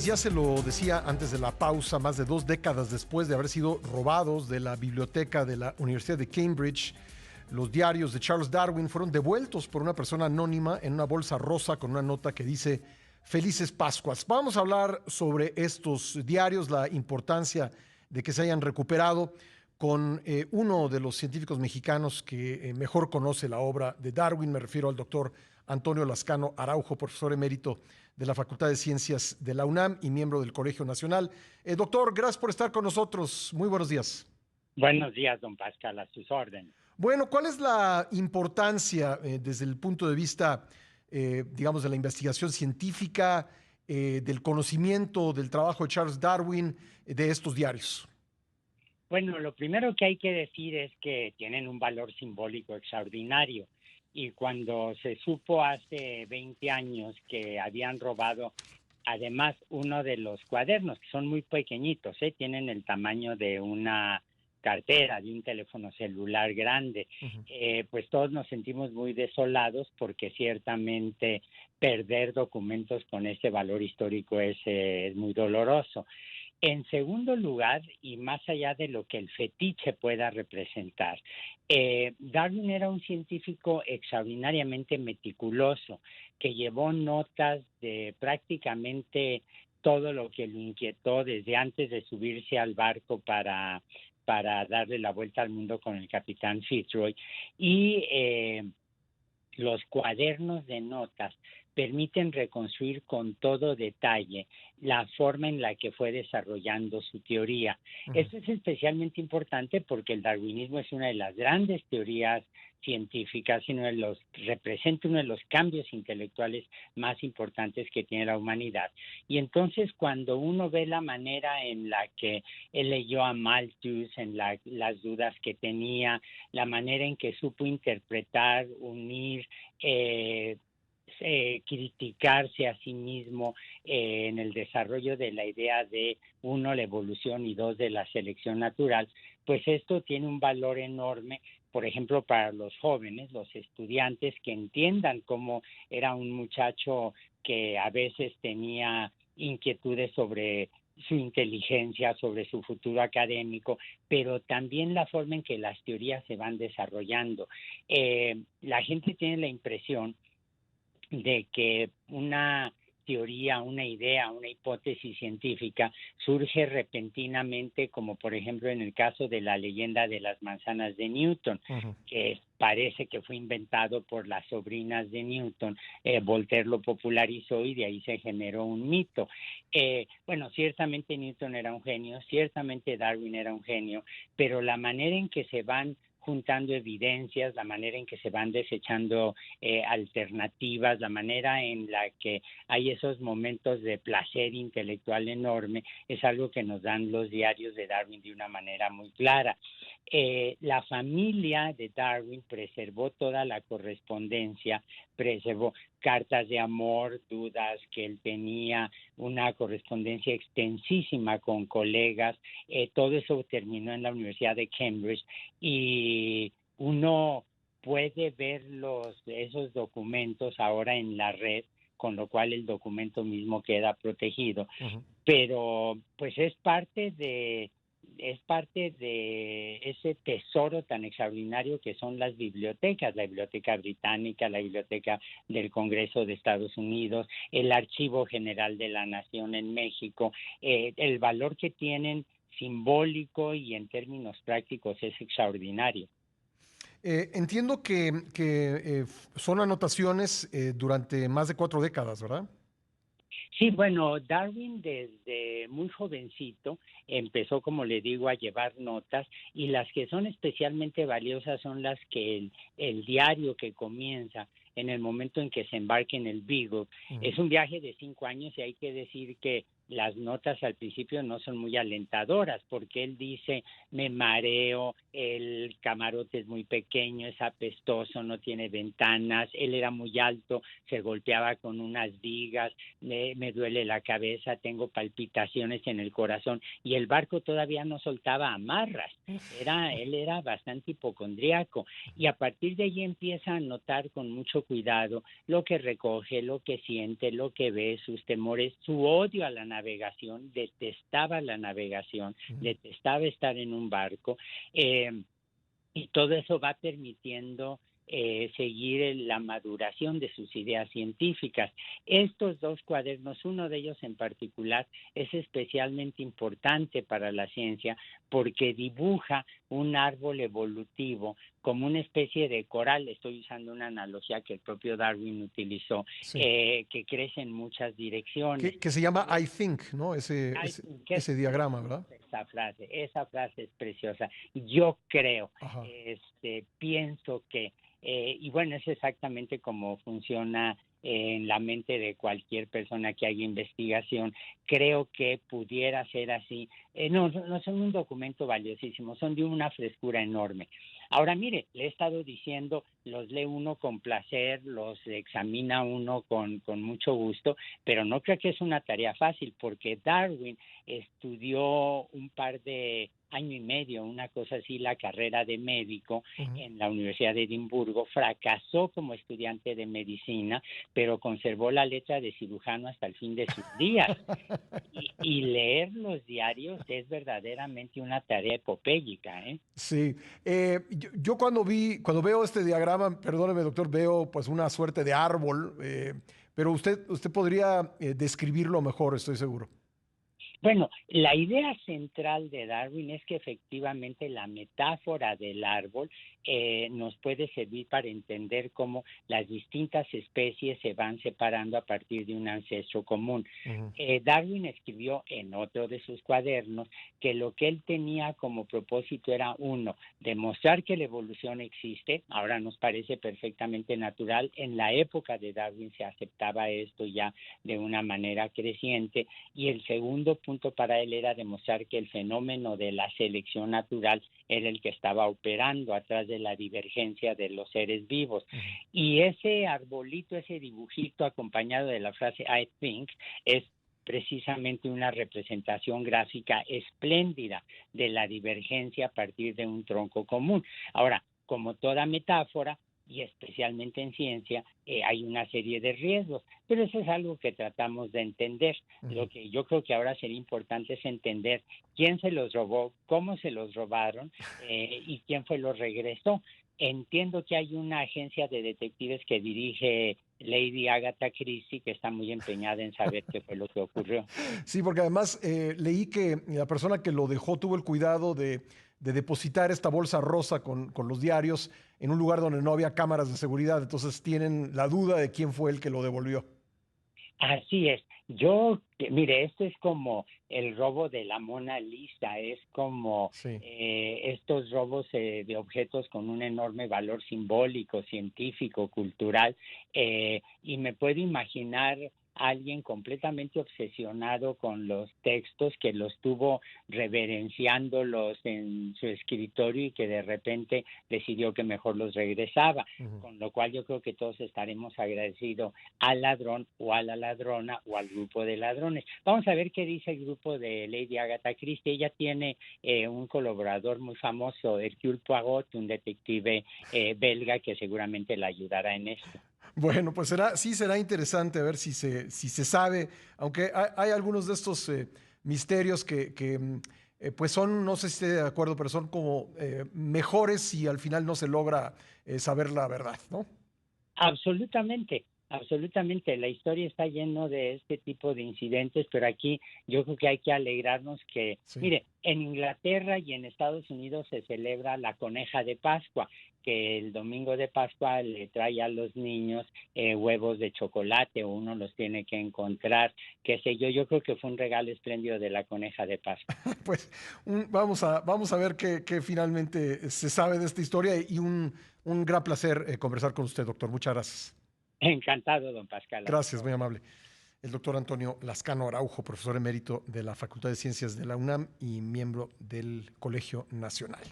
ya se lo decía antes de la pausa, más de 2 décadas después de haber sido robados de la biblioteca de la Universidad de Cambridge, los diarios de Charles Darwin fueron devueltos por una persona anónima en una bolsa rosa con una nota que dice Felices Pascuas. Vamos a hablar sobre estos diarios, la importancia de que se hayan recuperado con uno de los científicos mexicanos que mejor conoce la obra de Darwin. Me refiero al doctor Antonio Lascano Araujo, profesor emérito de la Facultad de Ciencias de la UNAM y miembro del Colegio Nacional. Doctor, gracias por estar con nosotros. Muy buenos días. Buenos días, don Pascal, a sus órdenes. Bueno, ¿cuál es la importancia desde el punto de vista, digamos, de la investigación científica, del conocimiento, del trabajo de Charles Darwin, de estos diarios? Bueno, lo primero que hay que decir es que tienen un valor simbólico extraordinario. Y cuando se supo hace 20 años que habían robado, además, uno de los cuadernos, que son muy pequeñitos, tienen el tamaño de una cartera, de un teléfono celular grande, pues todos nos sentimos muy desolados porque ciertamente perder documentos con ese valor histórico es muy doloroso. En segundo lugar, y más allá de lo que el fetiche pueda representar, Darwin era un científico extraordinariamente meticuloso, que llevó notas de prácticamente todo lo que lo inquietó desde antes de subirse al barco para darle la vuelta al mundo con el capitán Fitzroy. Y los cuadernos de notas permiten reconstruir con todo detalle la forma en la que fue desarrollando su teoría. Esto es especialmente importante porque el darwinismo es una de las grandes teorías científicas y representa uno de los cambios intelectuales más importantes que tiene la humanidad. Y entonces cuando uno ve la manera en la que él leyó a Malthus, en las dudas que tenía, la manera en que supo interpretar, unir, criticarse a sí mismo en el desarrollo de la idea de, uno, la evolución y dos, de la selección natural, pues esto tiene un valor enorme, por ejemplo, para los jóvenes, los estudiantes, que entiendan cómo era un muchacho que a veces tenía inquietudes sobre su inteligencia, sobre su futuro académico, pero también la forma en que las teorías se van desarrollando. La gente tiene la impresión de que una teoría, una idea, una hipótesis científica surge repentinamente, como por ejemplo en el caso de la leyenda de las manzanas de Newton, que parece que fue inventado por las sobrinas de Newton. Voltaire lo popularizó y de ahí se generó un mito. Bueno, ciertamente Newton era un genio, ciertamente Darwin era un genio, pero la manera en que se van juntando evidencias, la manera en que se van desechando alternativas, la manera en la que hay esos momentos de placer intelectual enorme, es algo que nos dan los diarios de Darwin de una manera muy clara. La familia de Darwin preservó toda la correspondencia, preservó cartas de amor, dudas que él tenía, una correspondencia extensísima con colegas. Todo eso terminó en la Universidad de Cambridge y uno puede ver esos documentos ahora en la red, con lo cual el documento mismo queda protegido. Pero pues es parte de ese tesoro tan extraordinario que son las bibliotecas, la Biblioteca Británica, la Biblioteca del Congreso de Estados Unidos, el Archivo General de la Nación en México. El valor que tienen simbólico y en términos prácticos es extraordinario. Entiendo que son anotaciones durante más de 4 décadas, ¿verdad? Sí, bueno, Darwin desde muy jovencito empezó, como le digo, a llevar notas, y las que son especialmente valiosas son las que el diario que comienza en el momento en que se embarca en el Beagle. Es un viaje de 5 años y hay que decir que las notas al principio no son muy alentadoras, porque él dice: me mareo, el camarote es muy pequeño, es apestoso, no tiene ventanas, él era muy alto, se golpeaba con unas vigas, me duele la cabeza, tengo palpitaciones en el corazón, y el barco todavía no soltaba amarras. Él era bastante hipocondríaco, y a partir de ahí empieza a notar con mucho cuidado lo que recoge, lo que siente, lo que ve, sus temores, su odio a la navegación, detestaba Ujú. detestaba estar en un barco. Y todo eso va permitiendo seguir la maduración de sus ideas científicas. Estos dos cuadernos, uno de ellos en particular, es especialmente importante para la ciencia porque dibuja un árbol evolutivo como una especie de coral. Estoy usando una analogía que el propio Darwin utilizó, Sí. que crece en muchas direcciones. Que se llama I think, ¿no? Ay, qué Ese diagrama, ¿verdad? preciosa esa frase es preciosa. Yo creo, Ajá. pienso que, y bueno, es exactamente como funciona en la mente de cualquier persona que haga investigación. Creo que pudiera ser así. No son un documento valiosísimo, son de una frescura enorme. Ahora mire, le he estado diciendo, los lee uno con placer, los examina uno con mucho gusto, pero no creo que es una tarea fácil, porque Darwin estudió un par de año y medio, una cosa así, la carrera de médico Ujú. en la Universidad de Edimburgo, fracasó como estudiante de medicina, pero conservó la letra de cirujano hasta el fin de sus días. Y leer los diarios es verdaderamente una tarea epopéyica, ¿eh? Sí, yo cuando veo este diagrama, perdóneme doctor, veo pues una suerte de árbol, pero usted podría describirlo mejor, estoy seguro. Bueno, la idea central de Darwin es que efectivamente la metáfora del árbol nos puede servir para entender cómo las distintas especies se van separando a partir de un ancestro común. Ujú. Darwin escribió en otro de sus cuadernos que lo que él tenía como propósito era, uno, demostrar que la evolución existe. Ahora nos parece perfectamente natural. En la época de Darwin se aceptaba esto ya de una manera creciente, y el segundo punto para él era demostrar que el fenómeno de la selección natural era el que estaba operando atrás de la divergencia de los seres vivos. Ujú. Y ese arbolito, ese dibujito acompañado de la frase I think, es precisamente una representación gráfica espléndida de la divergencia a partir de un tronco común. Ahora, como toda metáfora, y especialmente en ciencia, hay una serie de riesgos, pero eso es algo que tratamos de entender. Ujú. Lo que yo creo que ahora sería importante es entender quién se los robó, cómo se los robaron, y quién fue los regresó. Entiendo que hay una agencia de detectives que dirige Lady Agatha Christie, que está muy empeñada en saber qué fue lo que ocurrió. Sí, porque además leí que la persona que lo dejó tuvo el cuidado de depositar esta bolsa rosa con los diarios en un lugar donde no había cámaras de seguridad, entonces tienen la duda de quién fue el que lo devolvió. Así es. Mire, esto es como el robo de la Mona Lisa, es como Sí. estos robos de objetos con un enorme valor simbólico, científico, cultural, y me puedo imaginar a alguien completamente obsesionado con los textos, que los tuvo reverenciándolos en su escritorio y que de repente decidió que mejor los regresaba, Ujú. con lo cual yo creo que todos estaremos agradecidos al ladrón o a la ladrona o al grupo de ladrones. Vamos a ver qué dice el grupo de Lady Agatha Christie. Ella tiene un colaborador muy famoso, Hercule Poirot, un detective belga que seguramente la ayudará en esto. Bueno, pues sí será interesante a ver si se sabe, aunque hay algunos de estos misterios pues son, no sé si esté de acuerdo, pero son como mejores si al final no se logra saber la verdad, ¿no? Absolutamente, absolutamente. La historia está lleno de este tipo de incidentes, pero aquí yo creo que hay que alegrarnos que, Sí. mire, en Inglaterra y en Estados Unidos se celebra la coneja de Pascua, que el domingo de Pascua le trae a los niños huevos de chocolate, o uno los tiene que encontrar, qué sé yo. Yo creo que fue un regalo espléndido de la coneja de Pascua. Pues vamos a ver qué finalmente se sabe de esta historia y un gran placer conversar con usted, doctor. Muchas gracias. Encantado, don Pascal, a sus Gracias, muy órdenes. amable. El doctor Antonio Lascano Araujo, profesor emérito de la Facultad de Ciencias de la UNAM y miembro del Colegio Nacional.